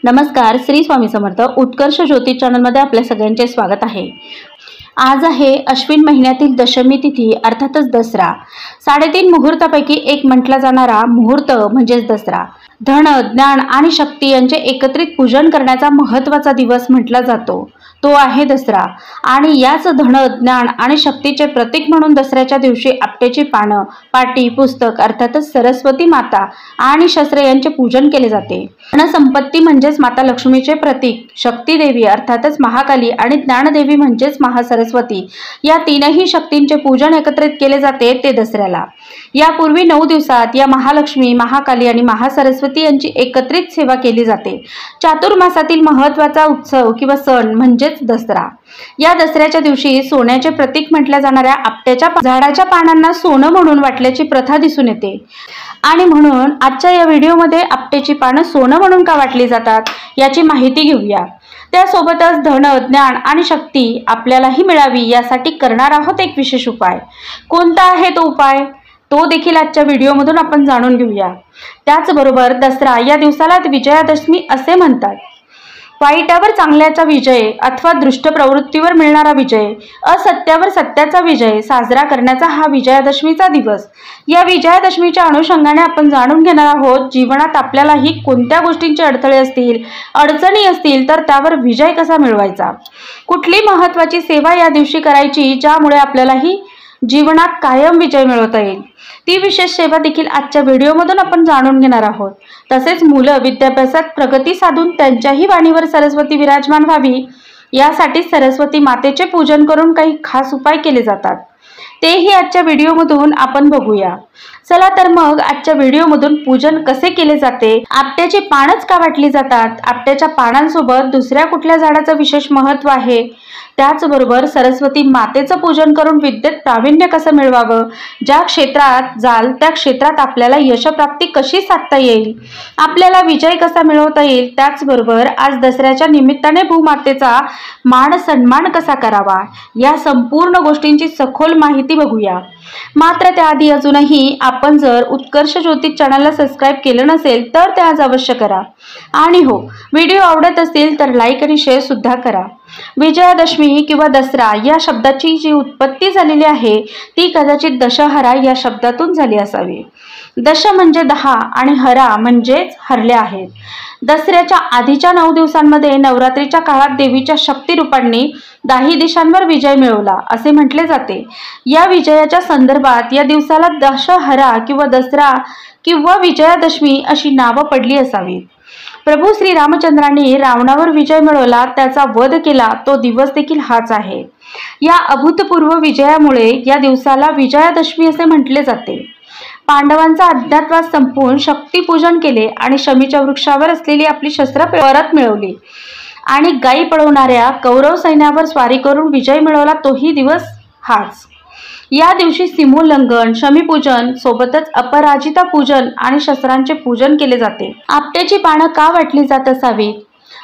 नमस्कार, श्री स्वामी समर्थ. उत्कर्ष ज्योतिष चॅनलमध्ये आपल्या सगळ्यांचे स्वागत आहे. आज आहे अश्विन महिन्यातील दशमी तिथी, अर्थातच दसरा. 3.5 मुहूर्तापैकी एक म्हटला जाणारा मुहूर्त म्हणजेच दसरा. धन, ज्ञान आणि शक्ती यांचे एकत्रित पूजन करण्याचा महत्त्वाचा दिवस म्हटला जातो तो आहे दसरा. आणि याच धन, ज्ञान आणि शक्तीचे प्रतीक म्हणून दसऱ्याच्या दिवशी आपटेची पानं, पाटी, पुस्तक अर्थातच सरस्वती माता आणि शस्त्रे यांचे पूजन केले जाते. धनसंपत्ती म्हणजेच माता लक्ष्मीचे प्रतीक, शक्ती देवी अर्थातच महाकाली आणि ज्ञानदेवी म्हणजेच महासरस्वती या तीनही शक्तींचे पूजन एकत्रित केले जाते ते दसऱ्याला. यापूर्वी 9 दिवसात या महालक्ष्मी, महाकाली आणि महासरस्वती यांची एकत्रित सेवा केली जाते. चातुर्मासातील महत्त्वाचा उत्सव किंवा सण म्हणजे दसरा. या दसऱ्याच्या दिवशी सोन्याचे प्रतीक म्हटल्या जाणाऱ्या आपट्याच्या झाडाच्या पानांना सोनं म्हणून वाटल्याची प्रथा दिसून येते. आणि म्हणून आजच्या या व्हिडिओमध्ये आपट्याची पानं सोनं म्हणून का वाटली जातात याची माहिती घेऊया. त्यासोबतच धन, ज्ञान आणि शक्ती आपल्यालाही मिळावी यासाठी करणार आहोत एक विशेष उपाय. कोणता आहे तो उपाय तो देखील आजच्या व्हिडिओमधून आपण जाणून घेऊया. त्याचबरोबर दसरा या दिवसाला विजयादशमी असे म्हणतात. वाईटावर चांगल्याचा विजय अथवा दृष्ट प्रवृत्तीवर मिळणारा विजय, असत्यावर सत्याचा विजय साजरा करण्याचा हा विजयादशमीचा दिवस. या विजयादशमीच्या अनुषंगाने आपण जाणून घेणार आहोत जीवनात आपल्यालाही कोणत्या गोष्टींचे अडथळे असतील, अडचणी असतील तर त्यावर विजय कसा मिळवायचा, कुठली महत्त्वाची सेवा या दिवशी करायची ज्यामुळे आपल्यालाही जीवनात कायम विजय मिळवता येईल. ती विशेष सेवा देखील आजच्या व्हिडिओमधून आपण जाणून घेणार आहोत. तसेच मुलं विद्याभ्यासात प्रगती साधून त्यांच्याही वाणीवर सरस्वती विराजमान व्हावी यासाठी सरस्वती मातेचे पूजन करून काही खास उपाय केले जातात. तेही आजच्या व्हिडिओमधून आपण बघूया. चला तर मग आजच्या व्हिडिओमधून पूजन कसे केले जाते, आपट्याची पानच का वाटली जातात, आपट्याच्या पानांसोबत दुसऱ्या कुठल्या झाडाचं विशेष महत्त्व आहे, त्याचबरोबर सरस्वती मातेचं पूजन करून विद्येत प्रावीण्य कसं मिळवावं, ज्या क्षेत्रात जाल त्या क्षेत्रात आपल्याला यशप्राप्ती कशी साधता येईल, आपल्याला विजय कसा मिळवता येईल, त्याचबरोबर आज दसऱ्याच्या निमित्ताने भूमातेचा मान सन्मान कसा करावा या संपूर्ण गोष्टींची सखोल माहिती बघूया. मात्र त्याआधी अजूनही आपण जर उत्कर्ष ज्योतिष चॅनलला सबस्क्राईब केलं नसेल तर ते आज अवश्य करा. आणि हो, व्हिडिओ आवडत असतील तर लाईक आणि शेअर सुद्धा करा. विजयादशमी किंवा दसरा या शब्दाची जी उत्पत्ती झालेली आहे ती कदाचित दशहरा या शब्दातून झाली असावी. दश म्हणजे 10 आणि हरा म्हणजेच हरले आहेत. दसऱ्याच्या आधीच्या 9 दिवसांमध्ये नवरात्रीच्या काळात देवीच्या शक्ती रूपांनी 10 दिशांवर विजय मिळवला असे म्हटले जाते. या विजयाच्या संदर्भात या दिवसाला दशहरा किंवा दसरा किंवा विजयादशमी अशी नावं पडली असावीत. प्रभू श्री रामचंद्रांनी रावणावर विजय मिळवला, त्याचा वध केला तो दिवस देखील हाच आहे. या अभूतपूर्व विजयामुळे या दिवसाला विजयादशमी असे म्हटले जाते. पांडवांचा अज्ञातवास संपवून शक्तीपूजन केले आणि शमीच्या वृक्षावर असलेली आपली शस्त्र परत मिळवली आणि गायी पळवणाऱ्या कौरव सैन्यावर स्वारी करून विजय मिळवला तोही दिवस हाच. या दिवशी सीमोल्लंघन, शमीपूजन सोबतच अपराजिता पूजन आणि शस्त्रांचे पूजन केले जाते. आपट्याची पानं का वाटली जात असावीत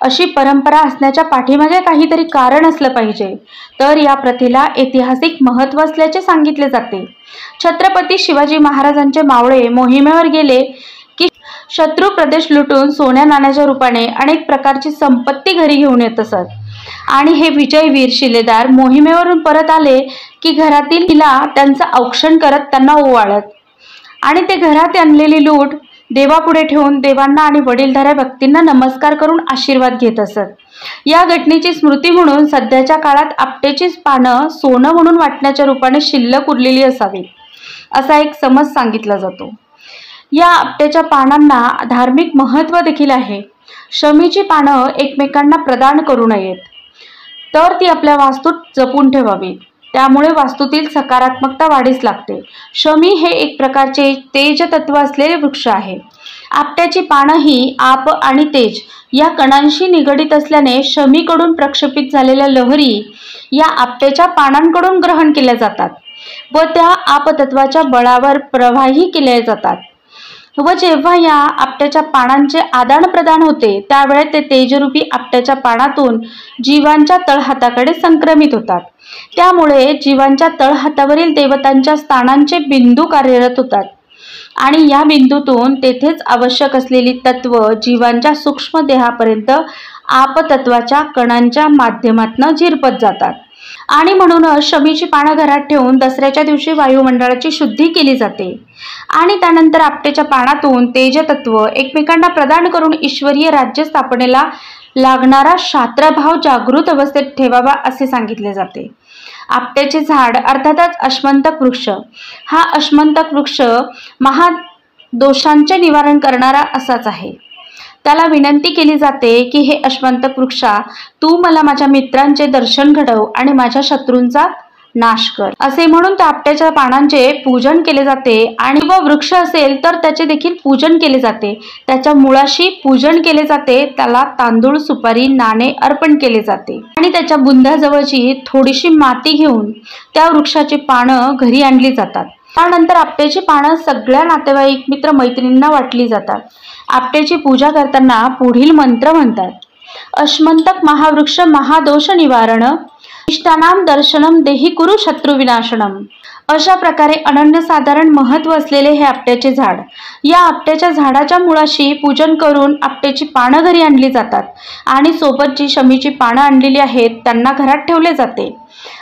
अशी परंपरा असण्याच्या पाठीमागे काहीतरी कारण असलं पाहिजे. तर या प्रथेला ऐतिहासिक महत्त्व असल्याचे सांगितले जाते. छत्रपती शिवाजी महाराजांचे मावळे मोहिमेवर गेले की शत्रू प्रदेश लुटून सोन्या नाण्याच्या रूपाने अनेक प्रकारची संपत्ती घरी घेऊन येत असत. आणि हे विजयवीर शिलेदार मोहिमेवरून परत आले की घरातील तिला त्यांचं औक्षण करत त्यांना ओवाळत आणि ते घरात आणलेली लूट देवापुढे ठेवून देवांना आणि वडीलधाऱ्या व्यक्तींना नमस्कार करून आशीर्वाद घेत असत. या घटनेची स्मृती म्हणून सध्याच्या काळात आपट्याची पानं सोनं म्हणून वाटण्याच्या रूपाने शिल्लक उरलेली असावी असा एक समज सांगितला जातो. या आपट्याच्या पानांना धार्मिक महत्त्व देखील आहे. शमीची पानं एकमेकांना प्रदान करू नयेत तर ती आपल्या वास्तूत जपून ठेवावी. त्यामुळे वास्तूतील सकारात्मकता वाढीस लागते. शमी हे एक प्रकारचे तेज तत्व असलेले वृक्ष आहे. आपट्याची पानं ही आप आणि तेज या कणांशी निगडित असल्याने शमीकडून प्रक्षेपित झालेल्या लहरी या आपट्याच्या पानांकडून ग्रहण केल्या जातात व त्या आपतत्वाच्या बळावर प्रवाही केल्या जातात. व जेव्हा या आपट्याच्या पानांचे आदान प्रदान होते त्यावेळेस ते तेजरूपी आपट्याच्या पानातून जीवांच्या तळहाताकडे संक्रमित होतात. त्यामुळे जीवांच्या तळहातावरील देवतांच्या स्थानांचे बिंदू कार्यरत होतात. आणि या बिंदूतून तेथेच आवश्यक असलेली तत्व जीवांच्या सूक्ष्म देहापर्यंत आपतत्वाच्या कणांच्या माध्यमातून झिरपत जातात। आणि म्हणूनच शमीची पानं घरात ठेवून दसऱ्याच्या दिवशी वायुमंडळाची शुद्धी केली जाते आणि त्यानंतर आपटेच्या पानातून तेजतत्व एकमेकांना प्रदान करून ईश्वरीय राज्य स्थापनेला लागणारा शास्त्रभाव जागृत अवस्थेत ठेवावा असे सांगितले जाते। आपट्याचे झाड अर्थातच अश्वंतक वृक्ष, हा अश्वंतक वृक्ष महादोषांचे निवारण करणारा असाच आहे। त्याला विनंती केली जाते की हे अश्वंतक वृक्षा, तू मला माझ्या मित्रांचे दर्शन घडव आणि माझ्या शत्रूंचा नाश कर, असे म्हणून त्या आपट्याच्या पानांचे पूजन केले जाते। आणि व वृक्ष असेल तर त्याचे देखील पूजन केले जाते, त्याच्या मुळाशी पूजन केले जाते, त्याला तांदूळ सुपारी नाणे अर्पण केले जाते आणि त्याच्या बुंध्याजवळची थोडीशी माती घेऊन त्या वृक्षाची पानं घरी आणली जातात। त्यानंतर आपट्याची पानं सगळ्या नातेवाईक मित्र मैत्रिणींना वाटली जातात। आपट्याची पूजा करताना पुढील मंत्र म्हणतात। अश्वंतक महावृक्ष महादोष निवारण, इष्टानाम दर्शनम देही कुरु शत्रु विनाशनम। अशा प्रकारे अनन्यसाधारण महत्व असलेले हे आपट्याचे झाड, या आपट्याच्या झाडाच्या मुळाशी पूजन करून आपट्याची पानं घरी आणली जातात आणि सोबत जी शमीची पानं आणलेली आहेत त्यांना घरात ठेवले जाते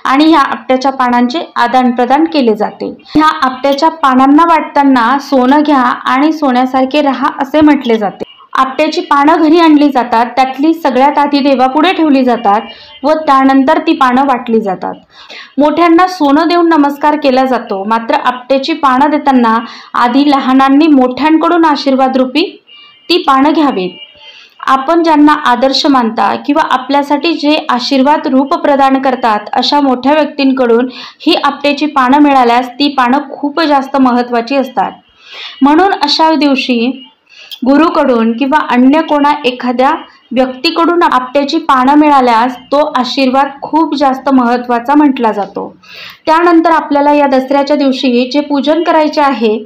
आणि ह्या आपट्याच्या पानांचे आदान प्रदान केले जाते। ह्या आपट्याच्या पानांना वाटताना सोनं घ्या आणि सोन्यासारखे राहा असे म्हटले जाते। आपट्याची पानं घरी आणली जातात, त्यातली सगळ्यात आधी देवापुढे ठेवली जातात व त्यानंतर ती पानं वाटली जातात। मोठ्यांना सोनं देऊन नमस्कार केला जातो, मात्र आपट्याची पानं देताना आधी लहानांनी मोठ्यांकडून आशीर्वाद रूपी ती पानं घ्यावीत। आपण ज्यांना आदर्श मानता किंवा आपल्यासाठी जे आशीर्वाद रूप प्रदान करतात अशा मोठ्या व्यक्तींकडून ही आपट्याची पानं मिळाल्यास ती पानं खूप जास्त महत्त्वाची असतात। म्हणून अशा दिवशी गुरुकडून किंवा अन्य कोणा एखाद्या व्यक्तीकडून आपट्याची पानं मिळाल्यास तो आशीर्वाद खूप जास्त महत्त्वाचा म्हटला जातो। त्यानंतर आपल्याला या दसऱ्याच्या दिवशी जे पूजन करायचे आहे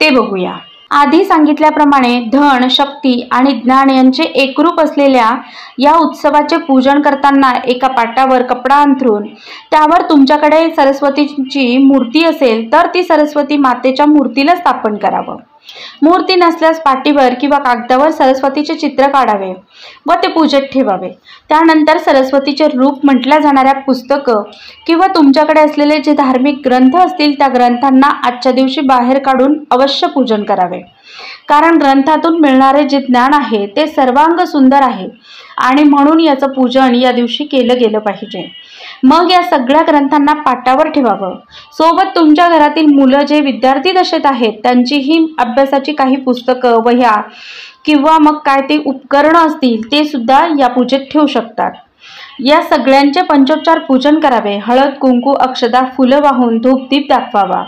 ते बघूया। आधी सांगितल्याप्रमाणे धन, शक्ती आणि ज्ञान यांचे एकरूप असलेल्या या उत्सवाचे पूजन करताना एका पाटावर कपडा अंथरून त्यावर तुमच्याकडे सरस्वतीची मूर्ती असेल तर ती सरस्वती मातेच्या मूर्तीला स्थापन करावं। मूर्ती नसल्यास पाटीवर किंवा कागदावर सरस्वतीचे चित्र काढावे व ते पूजेत ठेवावे। त्यानंतर सरस्वतीचे रूप म्हटल्या जाणाऱ्या पुस्तकं किंवा तुमच्याकडे असलेले जे धार्मिक ग्रंथ असतील त्या ग्रंथांना आजच्या दिवशी बाहेर काढून अवश्य पूजन करावे, कारण ग्रंथातून मिळणारे जे ज्ञान आहे ते सर्वांग सुंदर आहे आणि म्हणून याचं पूजन या दिवशी केलं गेलं पाहिजे। मग या सगळ्या ग्रंथांना पाटावर ठेवावं। सोबत तुमच्या घरातील मुलं जे विद्यार्थी दशेत आहेत त्यांचीही अभ्यासाची काही पुस्तकं, वह्या किंवा मग काय ते उपकरणं असतील ते सुद्धा या पूजेत ठेवू शकतात। या सगळ्यांचे पंचोपचार पूजन करावे। हळद, कुंकू, अक्षदा, फुलं वाहून धूपदीप दाखवावा।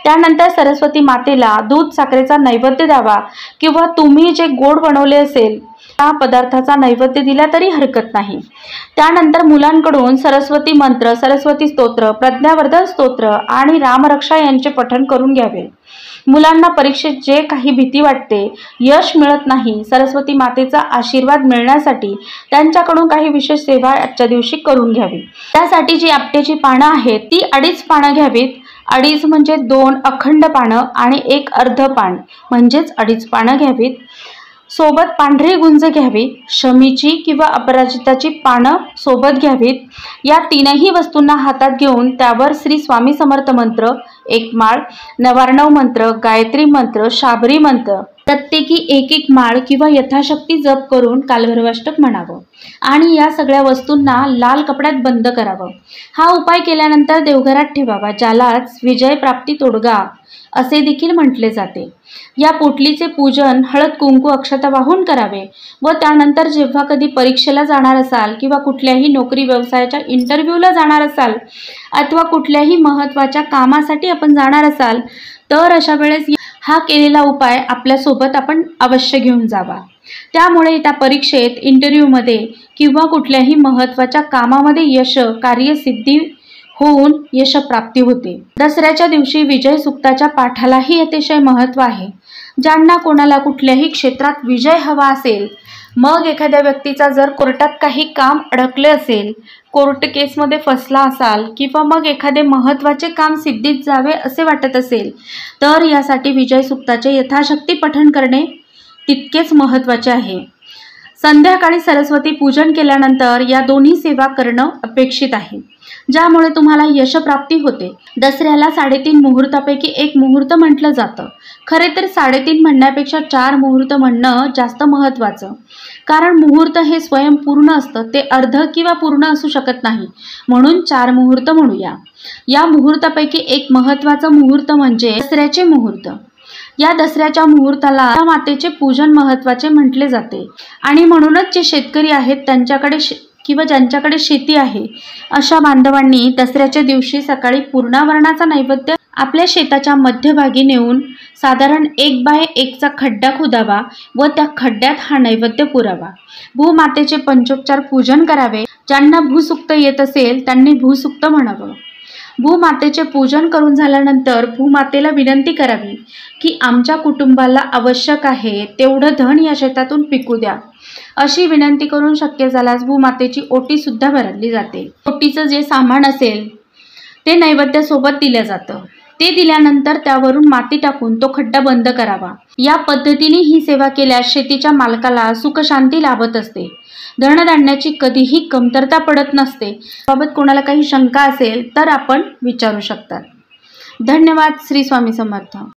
त्यानंतर सरस्वती मातेला दूध साखरेचा नैवेद्य द्यावा किंवा तुम्ही जे गोड बनवले असेल त्या पदार्थाचा नैवेद्य दिला तरी हरकत नाही। त्यानंतर मुलांकडून सरस्वती मंत्र, सरस्वती स्तोत्र, प्रज्ञावर्धन स्तोत्र आणि रामरक्षा यांचे पठण करून घ्यावे। मुलांना परीक्षेत जे काही भीती वाटते, यश मिळत नाही, सरस्वती मातेचा आशीर्वाद मिळण्यासाठी त्यांच्याकडून काही विशेष सेवा आजच्या दिवशी करून घ्यावी। त्यासाठी जी आपट्याची पानं आहेत ती 2.5 पानं घ्यावीत। 2.5 म्हणजे 2 अखंड पानं आणि 1 अर्ध पान म्हणजेच 2.5 पानं घ्यावीत। सोबत पांढरी गुंज घ्यावी, शमीची किंवा अपराजिताची पानं सोबत घ्यावीत। या तीनही वस्तूंना हातात घेऊन त्यावर श्री स्वामी समर्थ मंत्र 1 माळ, नवार्णव मंत्र, गायत्री मंत्र, शाबरी मंत्र प्रत्येकी 1 माळ किंवा यथाशक्ती जप करून कालभैरवाष्टक म्हणावं आणि या सगळ्या वस्तूंना लाल कपड्यात बंद करावं। हा उपाय केल्यानंतर देवघरात ठेवावा, ज्यालाच विजय प्राप्ती तोडगा असे देखील म्हटले जाते। या पोटलीचे पूजन हळद, कुंकू, अक्षता वाहून करावे व त्यानंतर जेव्हा कधी परीक्षेला जाणार असाल किंवा कुठल्याही नोकरी व्यवसायाच्या इंटरव्ह्यूला जाणार असाल अथवा कुठल्याही महत्त्वाच्या कामासाठी आपण जाणार असाल तर अशा वेळेस हा केलेला उपाय आपल्यासोबत आपण अवश्य घेऊन जावा। त्यामुळे त्या परीक्षेत, इंटरव्ह्यूमध्ये किंवा कुठल्याही महत्त्वाच्या कामामध्ये यश, कार्यसिद्धी होऊन यशप्राप्ती होते। दसऱ्याच्या दिवशी विजय सुक्ताच्या पाठालाही अतिशय महत्त्व आहे। ज्यांना कोणाला कुठल्याही क्षेत्रात विजय हवा असेल मग एखाद्या व्यक्तीचा जर कोर्टात काही काम अडकले असेल, कोर्ट केसमध्ये फसला असाल किंवा मग एखादे महत्त्वाचे काम सिद्धीत जावे असे वाटत असेल, तर यासाठी विजय सूक्ताचे यथाशक्ती पठण करणे तितकेच महत्त्वाचे आहे. संध्याकाळी सरस्वती पूजन केल्यानंतर या दोन्ही सेवा करणं अपेक्षित आहे, ज्यामुळे तुम्हाला यशप्राप्ती होते. दसऱ्याला 3.5 मुहूर्तापैकी एक मुहूर्त म्हटलं जातं. खरे तर 3.5 म्हणण्यापेक्षा 4 मुहूर्त म्हणणं जास्त महत्त्वाचं, कारण मुहूर्त हे स्वयंपूर्ण असतं, ते अर्ध किंवा पूर्ण असू शकत नाही. म्हणून 4 मुहूर्त म्हणूया. या मुहूर्तापैकी एक महत्त्वाचं मुहूर्त म्हणजे दसऱ्याचे मुहूर्त. या दसऱ्याच्या मुहूर्ताला मातेचे पूजन महत्त्वाचे म्हटले जाते आणि म्हणूनच जे शेतकरी आहेत त्यांच्याकडे किंवा ज्यांच्याकडे शेती आहे अशा बांधवांनी दसऱ्याच्या दिवशी सकाळी पूर्णावरणाचा नैवेद्य आपल्या शेताच्या मध्यभागी नेऊन साधारण 1x1 चा खड्डा खोदावा व त्या खड्ड्यात हा नैवेद्य पुरावा. भूमातेचे पंचोपचार पूजन करावे. ज्यांना भूसूक्त येत असेल त्यांनी भूसूक्त म्हणावं. भूमातेचे पूजन करून झाल्यानंतर भूमातेला विनंती करावी की आमच्या कुटुंबाला आवश्यक आहे तेवढं धन या शेतातून पिकू द्या. अशी विनंती करून शक्य झाल्यास भूमातेची ओटी सुद्धा भरली जाते. ओटीचं जे सामान असेल ते नैवेद्यासोबत दिलं जातं. ते दिल्यानंतर त्यावरून माती टाकून तो खड्डा बंद करावा. या पद्धतीने ही सेवा केल्यास शेतीच्या मालकाला सुखशांती लाभत असते. धनधान्याची कधीही कमतरता पडत नसते. याबाबत कोणाला काही शंका असेल तर आपण विचारू शकतात. धन्यवाद. श्री स्वामी समर्थ.